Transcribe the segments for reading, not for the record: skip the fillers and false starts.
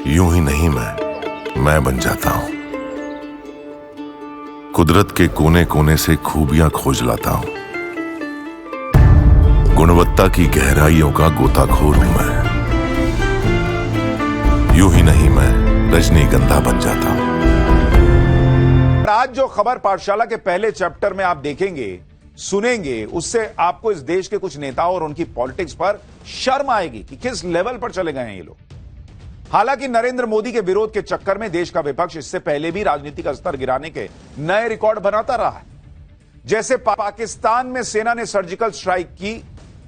यूं ही नहीं मैं बन जाता हूं। कुदरत के कोने कोने से खूबियां खोज लाता हूं। गुणवत्ता की गहराइयों का गोताखोर हूं मैं। यूं ही नहीं मैं रजनीगंधा बन जाता हूं। आज जो खबर पाठशाला के पहले चैप्टर में आप देखेंगे, सुनेंगे, उससे आपको इस देश के कुछ नेताओं और उनकी पॉलिटिक्स पर शर्म आएगी कि किस लेवल पर चले गए हैं ये लोग। हालांकि नरेंद्र मोदी के विरोध के चक्कर में देश का विपक्ष इससे पहले भी राजनीतिक स्तर गिराने के नए रिकॉर्ड बनाता रहा है। जैसे पाकिस्तान में सेना ने सर्जिकल स्ट्राइक की,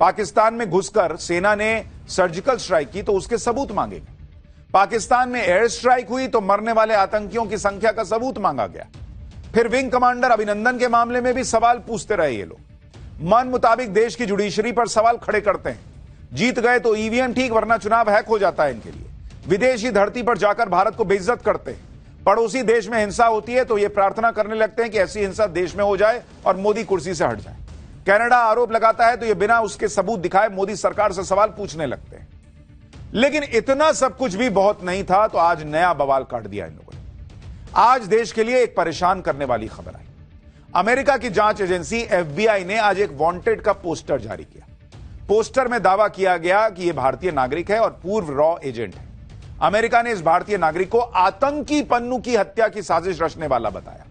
पाकिस्तान में घुसकर सेना ने सर्जिकल स्ट्राइक की तो उसके सबूत मांगे गए। पाकिस्तान में एयर स्ट्राइक हुई तो मरने वाले आतंकियों की संख्या का सबूत मांगा गया। फिर विंग कमांडर अभिनंदन के मामले में भी सवाल पूछते रहे ये लोग। मन मुताबिक देश की जुडिशरी पर सवाल खड़े करते हैं। जीत गए तो ईवीएम ठीक, वरना चुनाव हैक हो जाता है इनके लिए। विदेशी धरती पर जाकर भारत को बेइज्जत करते हैं। पड़ोसी देश में हिंसा होती है तो ये प्रार्थना करने लगते हैं कि ऐसी हिंसा देश में हो जाए और मोदी कुर्सी से हट जाए। कनाडा आरोप लगाता है तो ये बिना उसके सबूत दिखाए मोदी सरकार से सवाल पूछने लगते हैं। लेकिन इतना सब कुछ भी बहुत नहीं था तो आज नया बवाल काट दिया इन लोगों ने। आज देश के लिए एक परेशान करने वाली खबर आई। अमेरिका की जांच एजेंसी एफबीआई ने आज एक वांटेड का पोस्टर जारी किया। पोस्टर में दावा किया गया कि यह भारतीय नागरिक है और पूर्व रॉ एजेंट है। अमेरिका ने इस भारतीय नागरिक को आतंकी पन्नू की हत्या की साजिश रचने वाला बताया।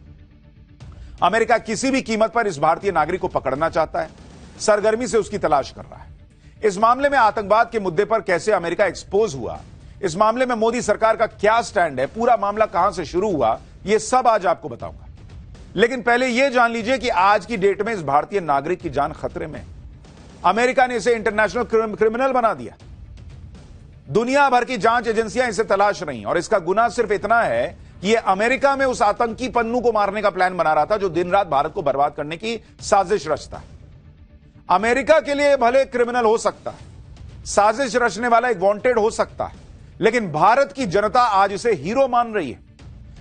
अमेरिका किसी भी कीमत पर इस भारतीय नागरिक को पकड़ना चाहता है, सरगर्मी से उसकी तलाश कर रहा है। इस मामले में आतंकवाद के मुद्दे पर कैसे अमेरिका एक्सपोज हुआ, इस मामले में मोदी सरकार का क्या स्टैंड है, पूरा मामला कहां से शुरू हुआ, यह सब आज आपको बताऊंगा। लेकिन पहले यह जान लीजिए कि आज की डेट में इस भारतीय नागरिक की जान खतरे में। अमेरिका ने इसे इंटरनेशनल क्रिमिनल बना दिया। दुनिया भर की जांच एजेंसियां इसे तलाश रही और इसका गुनाह सिर्फ इतना है कि यह अमेरिका में उस आतंकी पन्नू को मारने का प्लान बना रहा था जो दिन रात भारत को बर्बाद करने की साजिश रचता है। अमेरिका के लिए भले क्रिमिनल हो सकता है, साजिश रचने वाला एक वांटेड हो सकता है, लेकिन भारत की जनता आज इसे हीरो मान रही है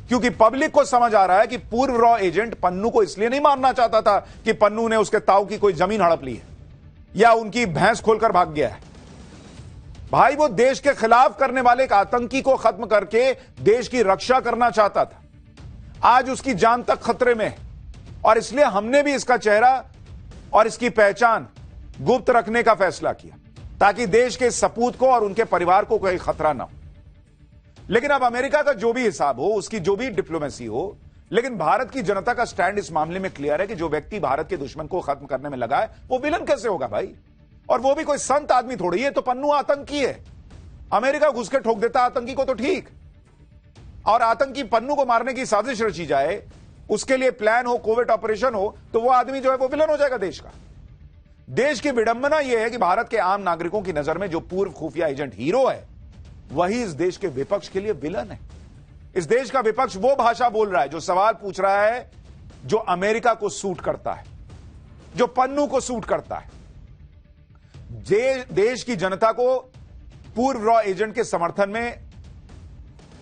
क्योंकि पब्लिक को समझ आ रहा है कि पूर्व रॉ एजेंट पन्नू को इसलिए नहीं मारना चाहता था कि पन्नू ने उसके ताऊ की कोई जमीन हड़प ली है या उनकी भैंस खोलकर भाग गया है। भाई, वो देश के खिलाफ करने वाले एक आतंकी को खत्म करके देश की रक्षा करना चाहता था। आज उसकी जान तक खतरे में है और इसलिए हमने भी इसका चेहरा और इसकी पहचान गुप्त रखने का फैसला किया ताकि देश के सपूत को और उनके परिवार को कोई खतरा ना हो। लेकिन अब अमेरिका का जो भी हिसाब हो, उसकी जो भी डिप्लोमेसी हो, लेकिन भारत की जनता का स्टैंड इस मामले में क्लियर है कि जो व्यक्ति भारत के दुश्मन को खत्म करने में लगा है वो विलन कैसे होगा भाई? और वो भी कोई संत आदमी थोड़ी है। तो पन्नू आतंकी है। अमेरिका घुस के ठोक देता आतंकी को तो ठीक, और आतंकी पन्नू को मारने की साजिश रची जाए, उसके लिए प्लान हो, कोविड ऑपरेशन हो, तो वो आदमी जो है वो विलन हो जाएगा देश का। देश की विडंबना यह है कि भारत के आम नागरिकों की नजर में जो पूर्व खुफिया एजेंट हीरो है, वही इस देश के विपक्ष के लिए विलन है। इस देश का विपक्ष वो भाषा बोल रहा है, जो सवाल पूछ रहा है, जो अमेरिका को सूट करता है, जो पन्नू को सूट करता है। देश की जनता को पूर्व रॉ एजेंट के समर्थन में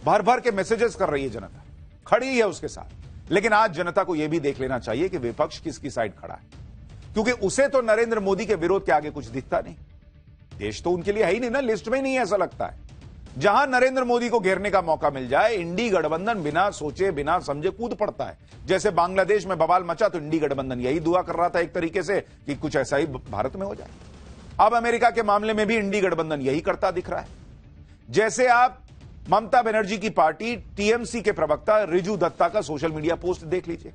भर भर के मैसेजेस कर रही है। जनता खड़ी है उसके साथ। लेकिन आज जनता को यह भी देख लेना चाहिए कि विपक्ष किसकी साइड खड़ा है, क्योंकि उसे तो नरेंद्र मोदी के विरोध के आगे कुछ दिखता नहीं। देश तो उनके लिए है ही नहीं ना, लिस्ट में ही नहीं है, ऐसा लगता है। जहां नरेंद्र मोदी को घेरने का मौका मिल जाए, इंडी गठबंधन बिना सोचे बिना समझे कूद पड़ता है। जैसे बांग्लादेश में बवाल मचा तो इंडी गठबंधन यही दुआ कर रहा था एक तरीके से कि कुछ ऐसा ही भारत में हो जाए। अब अमेरिका के मामले में भी इंडी गठबंधन यही करता दिख रहा है। जैसे आप ममता बनर्जी की पार्टी टीएमसी के प्रवक्ता रिजू दत्ता का सोशल मीडिया पोस्ट देख लीजिए।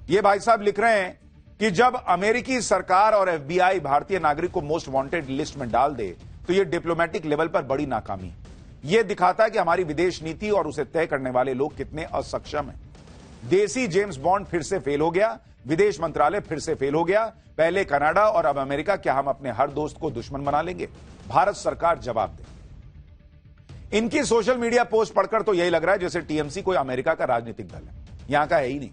ये भाई साहब लिख रहे हैं कि जब अमेरिकी सरकार और एफबीआई भारतीय नागरिक को मोस्ट वांटेड लिस्ट में डाल दे तो यह डिप्लोमेटिक लेवल पर बड़ी नाकामी है। यह दिखाता है कि हमारी विदेश नीति और उसे तय करने वाले लोग कितने असक्षम हैं। देसी जेम्स बॉन्ड फिर से फेल हो गया, विदेश मंत्रालय फिर से फेल हो गया। पहले कनाडा और अब अमेरिका। क्या हम अपने हर दोस्त को दुश्मन बना लेंगे? भारत सरकार जवाब दे। इनकी सोशल मीडिया पोस्ट पढ़कर तो यही लग रहा है जैसे टीएमसी कोई अमेरिका का राजनीतिक दल है। यहां का है ही नहीं,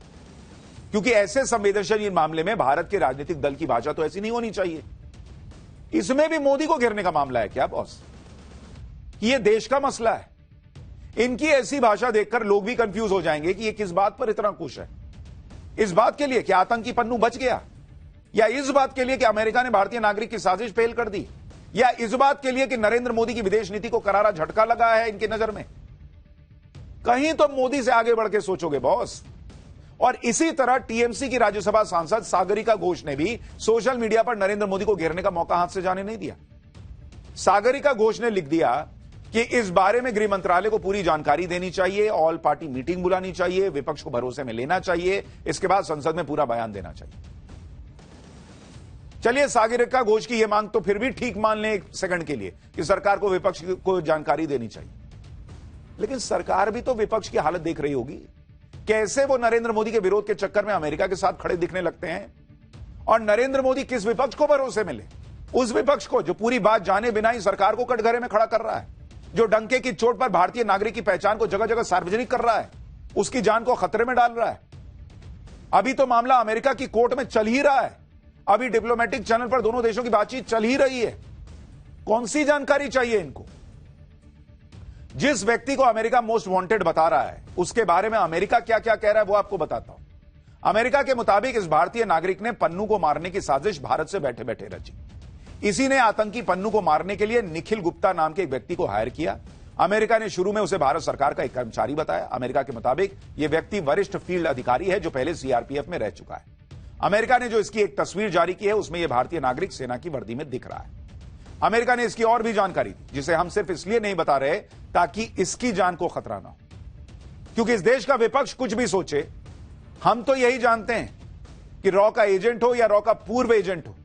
क्योंकि ऐसे संवेदनशील मामले में भारत के राजनीतिक दल की भाषा तो ऐसी नहीं होनी चाहिए। इसमें भी मोदी को घेरने का मामला है क्या बॉस? यह देश का मसला है। इनकी ऐसी भाषा देखकर लोग भी कंफ्यूज हो जाएंगे कि ये किस बात पर इतना खुश है। इस बात के लिए कि आतंकी पन्नू बच गया, या इस बात के लिए कि अमेरिका ने भारतीय नागरिक की साजिश फेल कर दी, या इस बात के लिए कि नरेंद्र मोदी की विदेश नीति को करारा झटका लगा है इनकी नजर में? कहीं तो मोदी से आगे बढ़ के सोचोगे बॉस। और इसी तरह टीएमसी की राज्यसभा सांसद सागरिका घोष ने भी सोशल मीडिया पर नरेंद्र मोदी को घेरने का मौका हाथ से जाने नहीं दिया। सागरिका घोष ने लिख दिया कि इस बारे में गृह मंत्रालय को पूरी जानकारी देनी चाहिए, ऑल पार्टी मीटिंग बुलानी चाहिए, विपक्ष को भरोसे में लेना चाहिए, इसके बाद संसद में पूरा बयान देना चाहिए। चलिए, सागरिका घोष की यह मांग तो फिर भी ठीक मान लें एक सेकंड के लिए कि सरकार को विपक्ष को जानकारी देनी चाहिए, लेकिन सरकार भी तो विपक्ष की हालत देख रही होगी। कैसे वो नरेंद्र मोदी के विरोध के चक्कर में अमेरिका के साथ खड़े दिखने लगते हैं, और नरेंद्र मोदी किस विपक्ष को भरोसे में ले? उस विपक्ष को जो पूरी बात जाने बिना ही सरकार को कटघरे में खड़ा कर रहा है, जो डंके की चोट पर भारतीय नागरिक की पहचान को जगह जगह सार्वजनिक कर रहा है, उसकी जान को खतरे में डाल रहा है। अभी तो मामला अमेरिका की कोर्ट में चल ही रहा है, अभी डिप्लोमेटिक चैनल पर दोनों देशों की बातचीत चल ही रही है। कौन सी जानकारी चाहिए इनको? जिस व्यक्ति को अमेरिका मोस्ट वांटेड बता रहा है, उसके बारे में अमेरिका क्या क्या कह रहा है वो आपको बताता हूं। अमेरिका के मुताबिक इस भारतीय नागरिक ने पन्नू को मारने की साजिश भारत से बैठे बैठे रची। इसी ने आतंकी पन्नू को मारने के लिए निखिल गुप्ता नाम के एक व्यक्ति को हायर किया। अमेरिका ने शुरू में उसे भारत सरकार का एक कर्मचारी बताया। अमेरिका के मुताबिक यह व्यक्ति वरिष्ठ फील्ड अधिकारी है जो पहले सीआरपीएफ में रह चुका है। अमेरिका ने जो इसकी एक तस्वीर जारी की है उसमें यह भारतीय नागरिक सेना की वर्दी में दिख रहा है। अमेरिका ने इसकी और भी जानकारी दी, जिसे हम सिर्फ इसलिए नहीं बता रहे ताकि इसकी जान को खतरा ना हो, क्योंकि इस देश का विपक्ष कुछ भी सोचे, हम तो यही जानते हैं कि रॉ का एजेंट हो या रॉ का पूर्व एजेंट हो,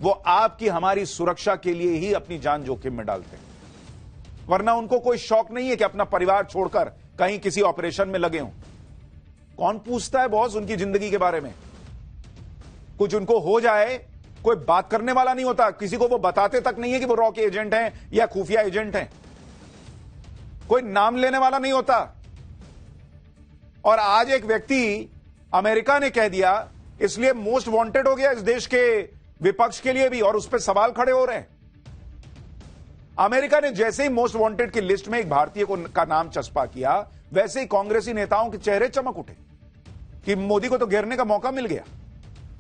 वो आपकी हमारी सुरक्षा के लिए ही अपनी जान जोखिम में डालते हैं। वरना उनको कोई शौक नहीं है कि अपना परिवार छोड़कर कहीं किसी ऑपरेशन में लगे हों। कौन पूछता है बॉस उनकी जिंदगी के बारे में? कुछ उनको हो जाए, कोई बात करने वाला नहीं होता, किसी को वो बताते तक नहीं है कि वो रॉ के एजेंट हैं या खुफिया एजेंट हैं, कोई नाम लेने वाला नहीं होता। और आज एक व्यक्ति अमेरिका ने कह दिया, इसलिए मोस्ट वांटेड हो गया इस देश के विपक्ष के लिए भी, और उस पर सवाल खड़े हो रहे हैं। अमेरिका ने जैसे ही मोस्ट वांटेड की लिस्ट में एक भारतीय का नाम चस्पा किया, वैसे ही कांग्रेसी नेताओं के चेहरे चमक उठे कि मोदी को तो घेरने का मौका मिल गया।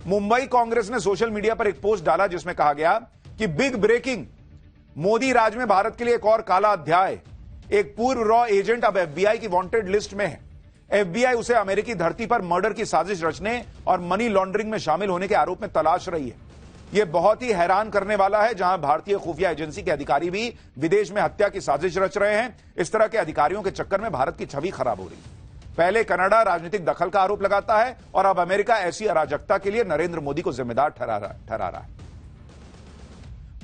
मुंबई कांग्रेस ने सोशल मीडिया पर एक पोस्ट डाला जिसमें कहा गया कि बिग ब्रेकिंग, मोदी राज में भारत के लिए एक और काला अध्याय। एक पूर्व रॉ एजेंट अब एफबीआई की वांटेड लिस्ट में है। एफबीआई उसे अमेरिकी धरती पर मर्डर की साजिश रचने और मनी लॉन्ड्रिंग में शामिल होने के आरोप में तलाश रही है। यह बहुत ही हैरान करने वाला है, जहां भारतीय खुफिया एजेंसी के अधिकारी भी विदेश में हत्या की साजिश रच रहे हैं। इस तरह के अधिकारियों के चक्कर में भारत की छवि खराब हो रही है। पहले कनाडा राजनीतिक दखल का आरोप लगाता है और अब अमेरिका ऐसी अराजकता के लिए नरेंद्र मोदी को जिम्मेदार ठहरा रहा है।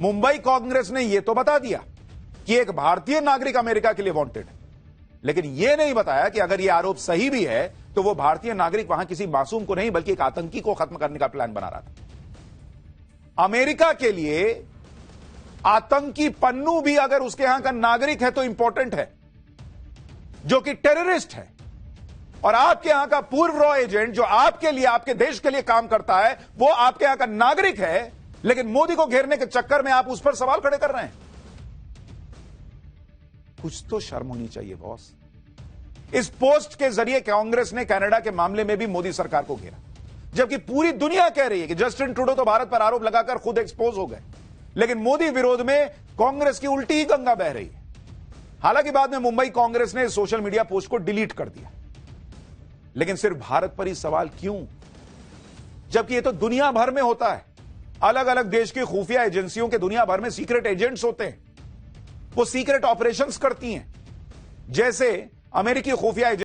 मुंबई कांग्रेस ने यह तो बता दिया कि एक भारतीय नागरिक अमेरिका के लिए वांटेड है, लेकिन यह नहीं बताया कि अगर यह आरोप सही भी है तो वो भारतीय नागरिक वहां किसी मासूम को नहीं बल्कि एक आतंकी को खत्म करने का प्लान बना रहा था। अमेरिका के लिए आतंकी पन्नू भी अगर उसके यहां का नागरिक है तो इंपॉर्टेंट है, जो कि टेररिस्ट है। और आपके यहां का पूर्व रॉ एजेंट जो आपके लिए, आपके देश के लिए काम करता है, वो आपके यहां का नागरिक है, लेकिन मोदी को घेरने के चक्कर में आप उस पर सवाल खड़े कर रहे हैं। कुछ तो शर्म होनी चाहिए बॉस। इस पोस्ट के जरिए कांग्रेस ने कनाडा के मामले में भी मोदी सरकार को घेरा, जबकि पूरी दुनिया कह रही है कि जस्टिन ट्रूडो तो भारत पर आरोप लगाकर खुद एक्सपोज हो गए, लेकिन मोदी विरोध में कांग्रेस की उल्टी ही गंगा बह रही है। हालांकि बाद में मुंबई कांग्रेस ने सोशल मीडिया पोस्ट को डिलीट कर दिया, लेकिन सिर्फ भारत पर ही सवाल क्यों, जबकि यह तो दुनिया भर में होता है। अलग अलग देश की खुफिया एजेंसियों के दुनिया भर में सीक्रेट एजेंट्स होते हैं, वो सीक्रेट ऑपरेशंस करती हैं। जैसे अमेरिकी खुफिया